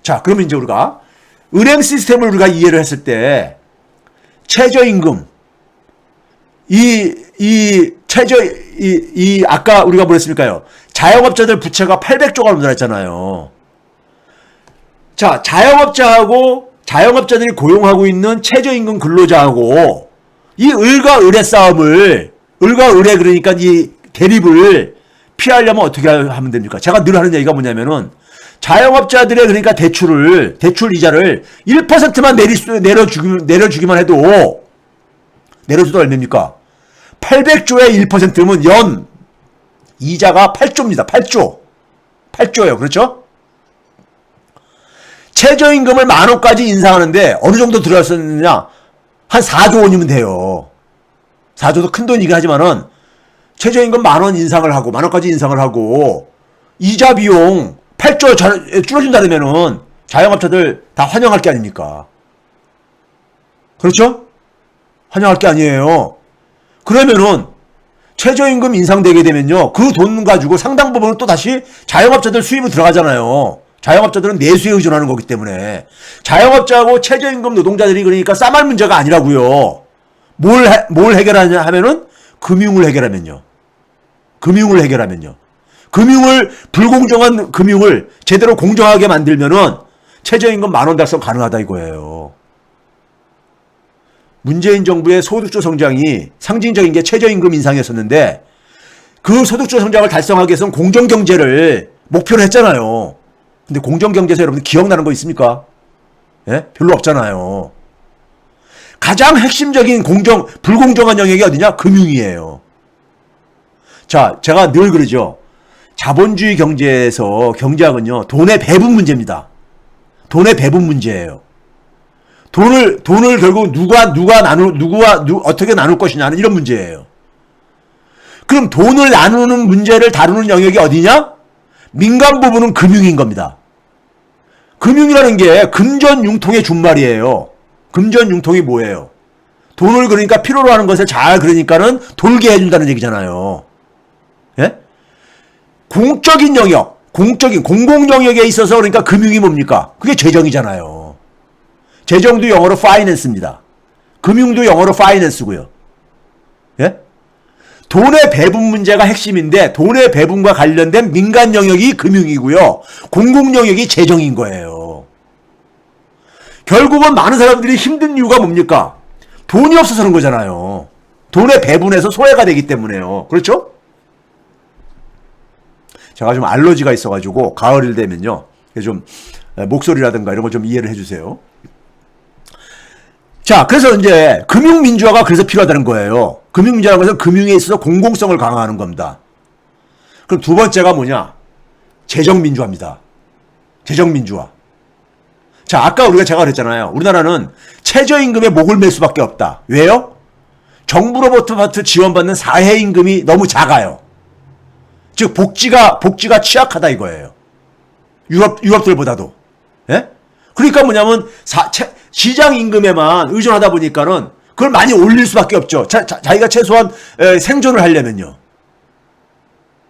자, 그러면 이제 우리가 은행 시스템을 우리가 이해를 했을 때 최저임금 아까 우리가 뭐랬습니까요? 자영업자들 부채가 800조가 넘는다 했잖아요. 자, 자영업자들이 고용하고 있는 최저임금 근로자하고 이 을과 을의 싸움을, 을과 을의 그러니까 이 대립을 피하려면 어떻게 하면 됩니까? 제가 늘 하는 얘기가 뭐냐면은 자영업자들의 그러니까 대출 이자를 1%만 내려주기만 해도 내려줘도 얼마입니까? 800조의 1%면 연 이자가 8조입니다. 8조예요. 그렇죠? 최저임금을 10,000원까지 인상하는데 어느 정도 들어갔었느냐? 한 4조 원이면 돼요. 4조도 큰 돈이긴 하지만은 최저임금 10,000원 인상을 하고 10,000원까지 인상을 하고 이자 비용 8조 줄여준다면은 자영업자들 다 환영할 게 아닙니까? 그렇죠? 환영할 게 아니에요. 그러면은 최저임금 인상되게 되면요, 그 돈 가지고 상당 부분은 또 다시 자영업자들 수입으로 들어가잖아요. 자영업자들은 내수에 의존하는 거기 때문에 자영업자하고 최저임금 노동자들이 그러니까 싸말 문제가 아니라고요. 뭘 해결하냐 하면은 금융을 해결하면요. 불공정한 금융을 제대로 공정하게 만들면은 최저임금 10,000원 달성 가능하다 이거예요. 문재인 정부의 소득주 성장이 상징적인 게 최저임금 인상이었었는데 그 소득주 성장을 달성하기 위해서는 공정경제를 목표로 했잖아요. 근데 공정경제에서 여러분들 기억나는 거 있습니까? 예? 별로 없잖아요. 가장 핵심적인 불공정한 영역이 어디냐? 금융이에요. 자, 제가 늘 그러죠. 자본주의 경제에서 경제학은요, 돈의 배분 문제입니다. 돈의 배분 문제예요. 돈을 결국 어떻게 나눌 것이냐는 이런 문제예요. 그럼 돈을 나누는 문제를 다루는 영역이 어디냐? 민간 부분은 금융인 겁니다. 금융이라는 게 금전융통의 준말이에요. 금전융통이 뭐예요? 돈을 그러니까 필요로 하는 것을 잘 그러니까는 돌게 해준다는 얘기잖아요. 예? 공적인 영역, 공공 영역에 있어서 그러니까 금융이 뭡니까? 그게 재정이잖아요. 재정도 영어로 finance입니다. 금융도 영어로 finance고요. 예? 돈의 배분 문제가 핵심인데 돈의 배분과 관련된 민간 영역이 금융이고요. 공공 영역이 재정인 거예요. 결국은 많은 사람들이 힘든 이유가 뭡니까? 돈이 없어서 그런 거잖아요. 돈의 배분에서 소외가 되기 때문에요. 그렇죠? 제가 좀 알러지가 있어가지고 가을이 되면요, 좀 목소리라든가 이런 거 좀 이해를 해주세요. 자, 그래서 이제 금융민주화가 그래서 필요하다는 거예요. 금융민주화라는 것은 금융에 있어서 공공성을 강화하는 겁니다. 그럼 두 번째가 뭐냐? 재정민주화입니다. 재정민주화. 자, 아까 제가 그랬잖아요. 우리나라는 최저임금에 목을 맬 수밖에 없다. 왜요? 정부로부터 지원받는 사회임금이 너무 작아요. 즉 복지가 취약하다 이거예요. 유럽들보다도. 예? 그러니까 뭐냐면 시장 임금에만 의존하다 보니까는 그걸 많이 올릴 수밖에 없죠. 자기가 최소한 생존을 하려면요.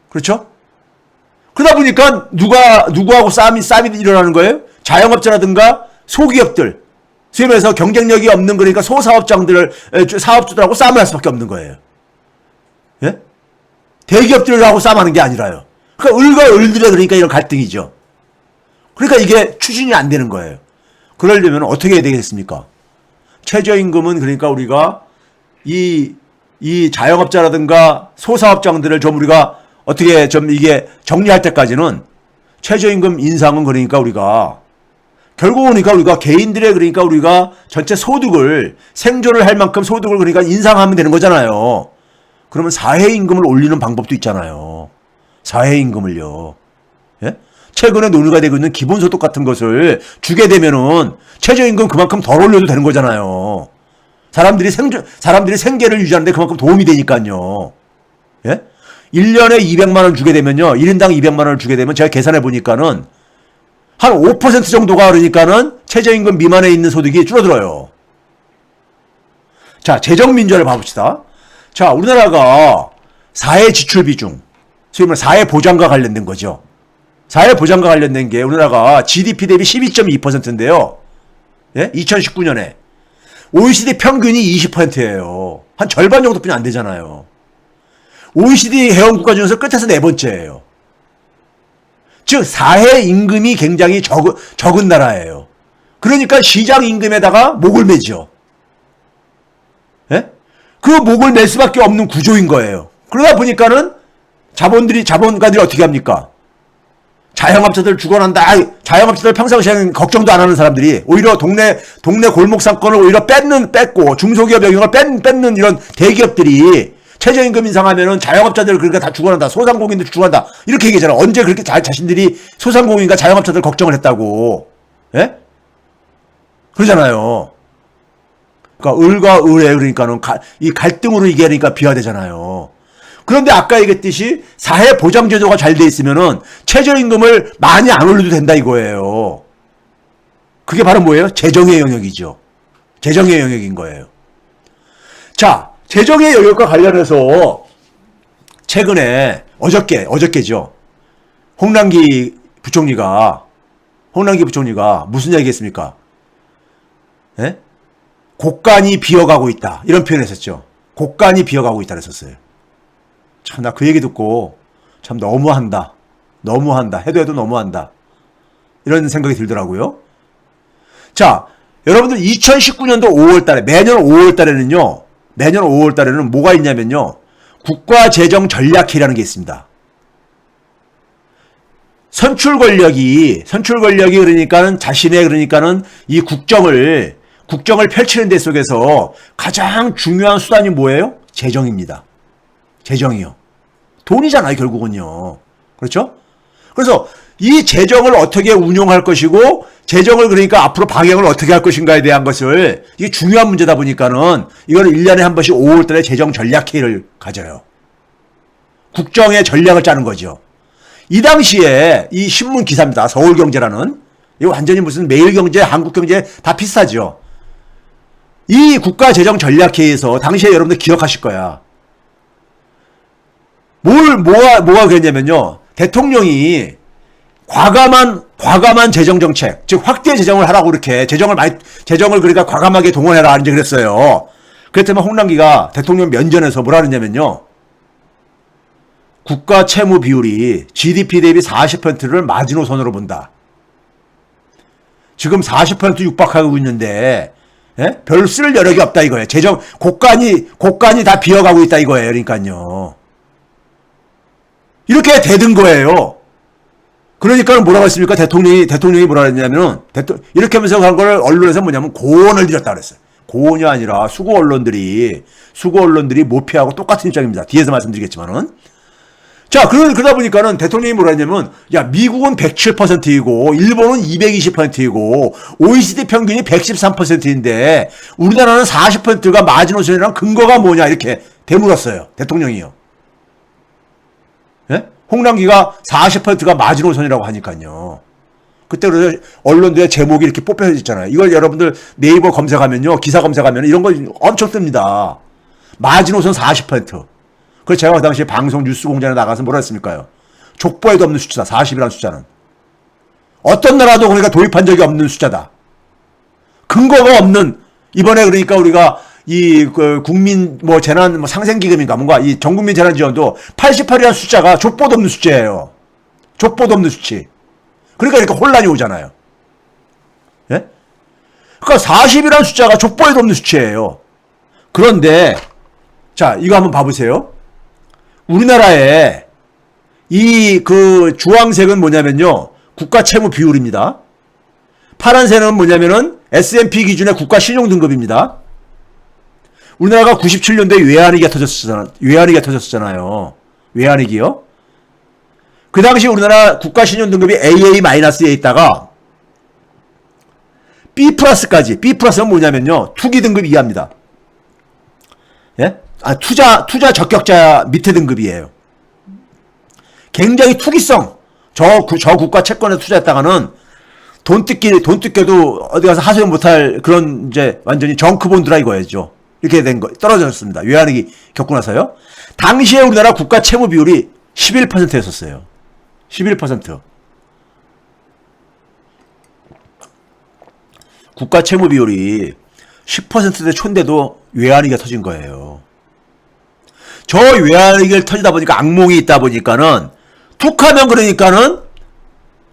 그렇죠? 그러다 보니까 누구하고 싸움이 일어나는 거예요? 자영업자라든가 소기업들, 소위 말해서 경쟁력이 없는 그러니까 사업주들하고 싸움을 할 수밖에 없는 거예요. 예? 대기업들하고 싸움하는 게 아니라요. 그러니까 을과 을들의 그러니까 이런 갈등이죠. 그러니까 이게 추진이 안 되는 거예요. 그러려면 어떻게 해야 되겠습니까? 최저임금은 그러니까 우리가 이 자영업자라든가 소사업장들을 좀 우리가 어떻게 좀 이게 정리할 때까지는 최저임금 인상은 그러니까 우리가 결국은 그러니까 우리가 개인들의 그러니까 우리가 전체 소득을 생존을 할 만큼 소득을 그러니까 인상하면 되는 거잖아요. 그러면 사회임금을 올리는 방법도 있잖아요. 사회임금을요. 예? 최근에 논의가 되고 있는 기본소득 같은 것을 주게 되면은 최저임금 그만큼 덜 올려도 되는 거잖아요. 사람들이 생계를 유지하는데 그만큼 도움이 되니까요. 예? 1년에 200만 원 주게 되면요. 1인당 200만 원을 주게 되면 제가 계산해 보니까는 한 5% 정도가 그러니까는 최저임금 미만에 있는 소득이 줄어들어요. 자, 재정민주화를 봐봅시다. 자, 우리나라가 사회 지출 비중, 소위 말해 사회 보장과 관련된 거죠. 사회보장과 관련된 게 우리나라가 GDP 대비 12.2%인데요. 예? 2019년에. OECD 평균이 20%예요. 한 절반 정도뿐이 안 되잖아요. OECD 회원국가 중에서 끝에서 네 번째예요. 즉 사회 임금이 굉장히 적은 나라예요. 그러니까 시장 임금에다가 목을 매죠. 예? 그 목을 맬 수밖에 없는 구조인 거예요. 그러다 보니까는 자본가들이 어떻게 합니까? 자영업자들 죽어난다. 자영업자들 평상시에는 걱정도 안 하는 사람들이 오히려 동네 골목 상권을 오히려 뺏고 중소기업 영역을 뺏는 이런 대기업들이 최저임금 인상하면은 자영업자들 그러니까 다 죽어난다. 소상공인들 죽어난다. 이렇게 얘기하잖아. 언제 그렇게 자신들이 소상공인과 자영업자들 걱정을 했다고. 예? 그러잖아요. 그러니까 을과 을에 그러니까는 이 갈등으로 이게 그러니까 비화되잖아요. 그런데 아까 얘기했듯이 사회보장제도가 잘 돼 있으면은 최저임금을 많이 안 올려도 된다 이거예요. 그게 바로 뭐예요? 재정의 영역이죠. 재정의 영역인 거예요. 자, 재정의 영역과 관련해서 최근에 어저께죠. 홍남기 부총리가 무슨 얘기 했습니까? 예? 곡간이 비어가고 있다. 이런 표현을 했었죠. 곡간이 비어가고 있다 그랬었어요. 참, 나 그 얘기 듣고 참 너무한다. 해도 너무한다. 이런 생각이 들더라고요. 자, 여러분들 2019년도 5월 달에, 매년 5월 달에는 뭐가 있냐면요. 국가재정전략회의라는 게 있습니다. 선출 권력이 그러니까는 이 국정을 펼치는 데 속에서 가장 중요한 수단이 뭐예요? 재정입니다. 재정이요. 돈이잖아요, 결국은요. 그렇죠? 그래서 이 재정을 어떻게 운용할 것이고, 재정을 그러니까 앞으로 방향을 어떻게 할 것인가에 대한 것을, 이게 중요한 문제다 보니까는, 이거는 1년에 한 번씩 5월 달에 재정전략회의를 가져요. 국정의 전략을 짜는 거죠. 이 당시에 이 신문 기사입니다. 서울경제라는. 이거 완전히 무슨 매일경제, 한국경제 다 비슷하죠. 이 국가재정전략회의에서 당시에 여러분들 기억하실 거야. 뭐가 그랬냐면요. 대통령이 과감한 재정정책, 즉 확대 재정을 하라고 이렇게 재정을 그러니까 과감하게 동원해라 이제 그랬어요. 그랬더니 홍남기가 대통령 면전에서 뭐라 그랬냐면요. 국가 채무 비율이 GDP 대비 40%를 마지노선으로 본다. 지금 40% 육박하고 있는데 예? 별 쓸 여력이 없다 이거예요. 재정 곡간이 다 비어가고 있다 이거예요. 그러니까요. 이렇게 되는 거예요. 그러니까 뭐라고 했습니까? 대통령이 뭐라 했냐면은, 이렇게 하면서 한 거를 언론에서 뭐냐면 고언을 드렸다 그랬어요. 고언이 아니라 수구 언론들이 모피하고 똑같은 입장입니다. 뒤에서 말씀드리겠지만은. 자, 그러다 보니까는 대통령이 뭐라 했냐면, 야, 미국은 107%이고, 일본은 220%이고, OECD 평균이 113%인데, 우리나라는 40%가 마지노선이랑 근거가 뭐냐, 이렇게 되물었어요. 대통령이요. 예? 홍남기가 40%가 마지노선이라고 하니까요. 그때 그래서 언론들의 제목이 이렇게 뽑혀져 있잖아요. 이걸 여러분들 네이버 검색하면요. 기사 검색하면 이런 거 엄청 뜹니다. 마지노선 40%. 그래서 제가 그 당시에 방송 뉴스 공장에 나가서 뭐라 했습니까요? 족보에도 없는 숫자다. 40이라는 숫자는. 어떤 나라도 그러니까 도입한 적이 없는 숫자다. 근거가 없는, 이번에 그러니까 우리가 국민 재난 상생기금인가 뭔가 이 전국민 재난지원도 88이라는 숫자가 족보도 없는 숫자예요. 족보도 없는 수치. 그러니까 혼란이 오잖아요. 예? 그러니까 40이라는 숫자가 족보에도 없는 수치예요. 그런데 자, 이거 한번 봐보세요. 우리나라에 주황색은 뭐냐면요. 국가 채무 비율입니다. 파란색은 뭐냐면은 S&P 기준의 국가 신용 등급입니다. 우리나라가 97년도에 외환위기가 터졌었잖아요. 외환위기요. 그 당시 우리나라 국가 신용 등급이 AA-에 있다가 B+까지. B+는 뭐냐면요. 투기 등급 이하입니다. 예? 투자 적격자 밑에 등급이에요. 굉장히 투기성. 저 국가 채권에 투자했다가는 돈 뜯겨도 어디 가서 하소연 못할 그런 이제 완전히 정크본드라 이거였죠. 이렇게 된 거, 떨어졌습니다. 외환위기 겪고 나서요. 당시에 우리나라 국가 채무 비율이 11%였었어요. 11%. 국가 채무 비율이 10%대 초인데도 외환위기가 터진 거예요. 저 외환위기를 터지다 보니까 악몽이 있다 보니까는 툭하면 그러니까는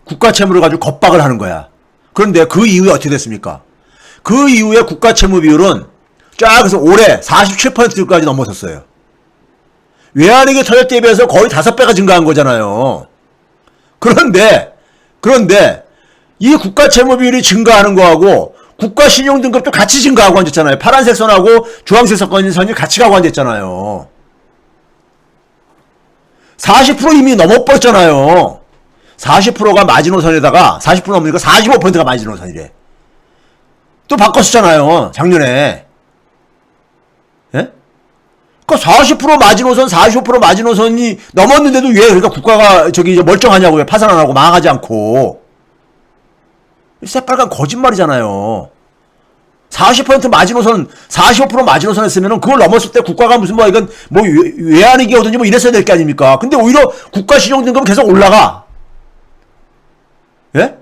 국가 채무를 가지고 겁박을 하는 거야. 그런데 그 이후에 어떻게 됐습니까? 그 이후에 국가 채무 비율은 쫙 해서 올해 47%까지 넘어섰어요. 외환위기 터질 때에 비해서 거의 5배가 증가한 거잖아요. 그런데 이 국가 채무 비율이 증가하는 거하고 국가 신용 등급도 같이 증가하고 앉았잖아요. 파란색 선하고 주황색 선이 같이 가고 앉았잖아요. 40% 이미 넘어버렸잖아요. 40%가 마지노선에다가 40% 넘으니까 45%가 마지노선이래. 또 바꿨었잖아요. 작년에. 예? 그러니까 40% 마지노선, 45% 마지노선이 넘었는데도 왜 그러니까 국가가 저기 이제 멀쩡하냐고요. 파산 안 하고 망하지 않고. 새빨간 거짓말이잖아요. 40% 마지노선, 45% 마지노선 했으면은 그걸 넘었을 때 국가가 무슨 뭐 이건 뭐 외환위기 오든지 뭐 이랬어야 될 게 아닙니까? 근데 오히려 국가 신용 등급은 계속 올라가. 예?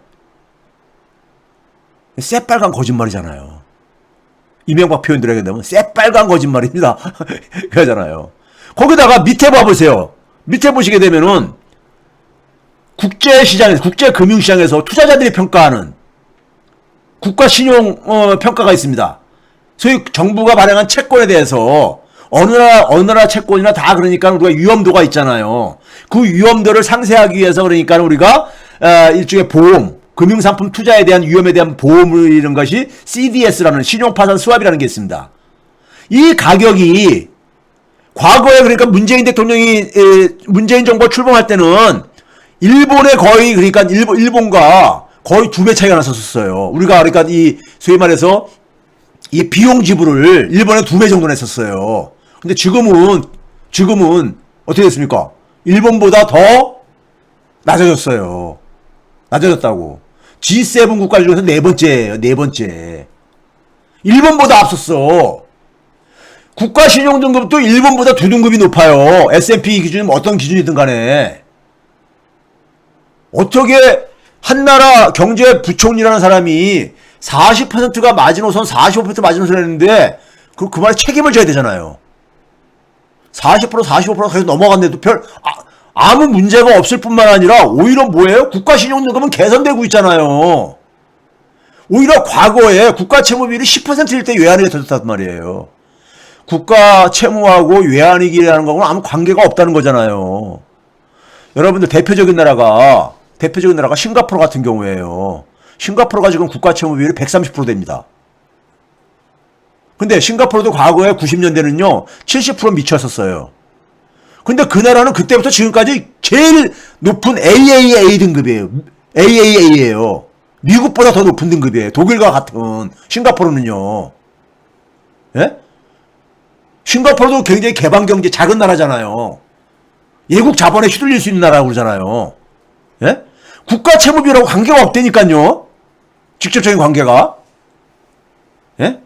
새빨간 거짓말이잖아요. 이명박 표현들에게 되면 새빨간 거짓말입니다. 그러잖아요. 거기다가 밑에 봐보세요. 밑에 보시게 되면은 국제시장에서, 국제금융시장에서 투자자들이 평가하는 국가신용 평가가 있습니다. 소위 정부가 발행한 채권에 대해서 어느 나라 채권이나 다 그러니까 우리가 위험도가 있잖아요. 그 위험도를 상쇄하기 위해서 그러니까 우리가 일종의 보험, 금융상품 투자에 대한 위험에 대한 보험을 이런 것이 CDS라는 신용파산 스왑이라는 게 있습니다. 이 가격이 과거에 그러니까 문재인 대통령이 문재인 정부가 출범할 때는 일본에 거의 그러니까 일본과 거의 2배 차이가 났었어요. 우리가 그러니까 이 소위 말해서 이 비용 지불을 일본에 2배 정도 냈었어요. 근데 지금은 어떻게 됐습니까? 일본보다 더 낮아졌어요. 낮아졌다고. G7 국가 중에서 네 번째. 일본보다 앞섰어. 국가 신용 등급도 일본보다 2등급이 높아요. S&P 기준이면 어떤 기준이든 간에. 어떻게 한나라 경제부총리라는 사람이 40%가 마지노선, 45% 마지노선 했는데 그 말에 책임을 져야 되잖아요. 40%, 45%가 계속 넘어갔는데도 아무 문제가 없을 뿐만 아니라 오히려 뭐예요? 국가 신용등급은 개선되고 있잖아요. 오히려 과거에 국가 채무비율이 10%일 때 외환위기가 터졌단 말이에요. 국가 채무하고 외환위기라는 거하고는 아무 관계가 없다는 거잖아요. 여러분들 대표적인 나라가 싱가포르 같은 경우에요. 싱가포르가 지금 국가 채무 비율이 130% 됩니다. 근데 싱가포르도 과거에 90년대는요, 70% 미쳤었어요. 근데 그 나라는 그때부터 지금까지 제일 높은 AAA 등급이에요. AAA예요. 미국보다 더 높은 등급이에요. 독일과 같은 싱가포르는요. 예? 싱가포르도 굉장히 개방 경제 작은 나라잖아요. 외국 자본에 휘둘릴 수 있는 나라라고 그러잖아요. 예? 국가 채무비율하고 관계가 없다니까요. 직접적인 관계가. 예?